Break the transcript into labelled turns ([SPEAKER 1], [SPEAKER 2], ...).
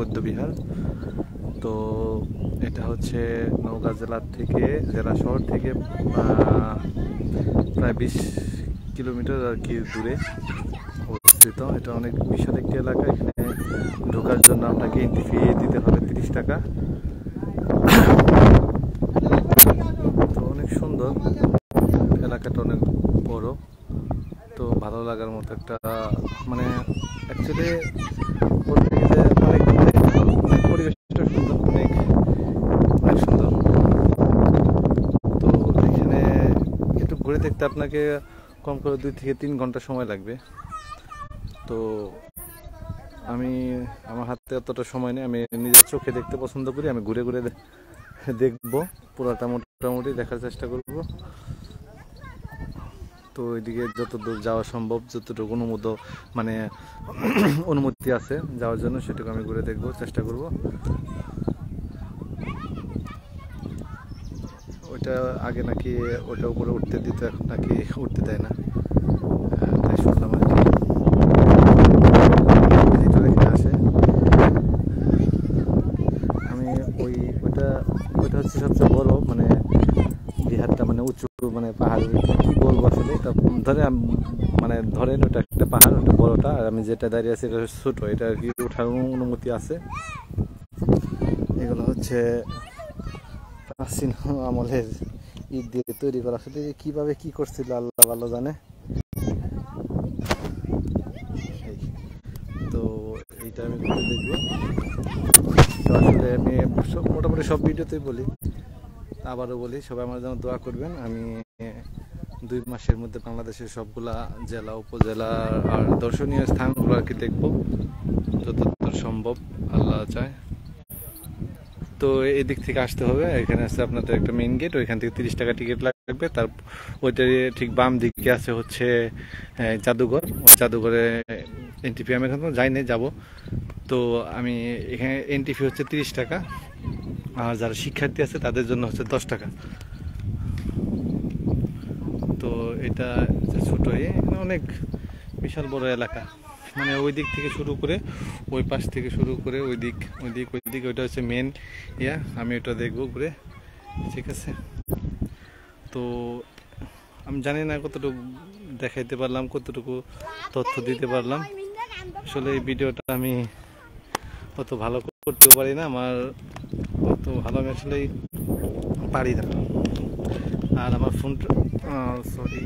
[SPEAKER 1] বৌদ্ধবিহার। তো এটা হচ্ছে নওগাঁ জেলা শহর থেকে প্রায় 20 কিলোমিটার আর কি দূরে অবস্থিত। এটা অনেক বিশাল একটি এলাকা। এখানে ঢোকার জন্য আপনাকে এন্ট্রি ফি দিতে হবে 30 টাকা। তো অনেক সুন্দর এলাকাটা, অনেক বড়। তো ভালো লাগার মতো একটা মানে অ্যাকচুয়ালি বলতে গেলে অনেক পরিবেশটা সুন্দর, অনেক অনেক সুন্দর। তো এখানে একটু ঘুরে দেখতে আপনাকে কম করে 2 থেকে 3 ঘন্টা সময় লাগবে। তো আমার হাতে অতটা সময় নেই, আমি নিজের চোখে দেখতে পছন্দ করি। আমি ঘুরে ঘুরে দেখবো, পুরোটা মোটামুটি দেখার চেষ্টা করব। তো ওইদিকে যতদূর যাওয়া সম্ভব, যতটুকু অনুমতি আছে যাওয়ার জন্য, সেটুকু আমি ঘুরে দেখবো, চেষ্টা করব। ওইটা আগে নাকি ওটা উপরে উঠতে দিত, এখন নাকি উঠতে দেয় না, তাই শুনলাম আর কি। আসে আমি ওইটা হচ্ছে সবচেয়ে বড় বিহারটা, উঁচু পাহাড়, কি বলবো আসলে। এটা ধরেন ওটা একটা পাহাড়, ওটা বড়টা, আর আমি যেটা দাঁড়িয়ে আছি এটা ছোট। এটা আর কি ওঠার অনুমতি আছে। এগুলো হচ্ছে প্রাচীন আমলের ইট দিয়ে তৈরি করা। আসলে কিভাবে কি করছিল আল্লাহ ভালো জানে। তো এইটা আমি ঘুরে দেখবো। তো আসলে আমি মোটামুটি সব ভিডিওতেই বলি, আবারও বলি, সবাই আমার জন্য দোয়া করবেন। আমি 2 মাসের মধ্যে বাংলাদেশের সবগুলা জেলা, উপজেলা আর দর্শনীয় স্থানগুলো আর কি দেখবো, যতদূর সম্ভব আল্লাহ চায়। তো এই দিক থেকে আসতে হবে। এখানে আছে আপনাদের একটা মেইন গেট, ওইখান থেকে 30 টাকা টিকিট লাগবে। তার ওইটার ঠিক বাম দিকে আছে হচ্ছে জাদুঘর। ওই জাদুঘরে এন্ট্রি ফি, আমি এখন যাই নাই, যাবো। তো আমি এখানে এন্ট্রি ফি হচ্ছে 30 টাকা, আর যারা শিক্ষার্থী আছে তাদের জন্য হচ্ছে 10 টাকা। তো এটা ছোট, এখানে অনেক বিশাল বড় এলাকা, ওই দিক থেকে শুরু করে ওই পাশ থেকে শুরু করে ওই দিক ওইটা হচ্ছে মেন ইয়া। আমি ওটা দেখবো ঘুরে, ঠিক আছে। তো আমি জানি না কতটুকু দেখাইতে পারলাম, কতটুকু তথ্য দিতে পারলাম। আসলে এই ভিডিওটা আমি অত ভালো করতে পারি না, অত ভালো আমি আসলে পারি না। আর আমার ফোনটা সরি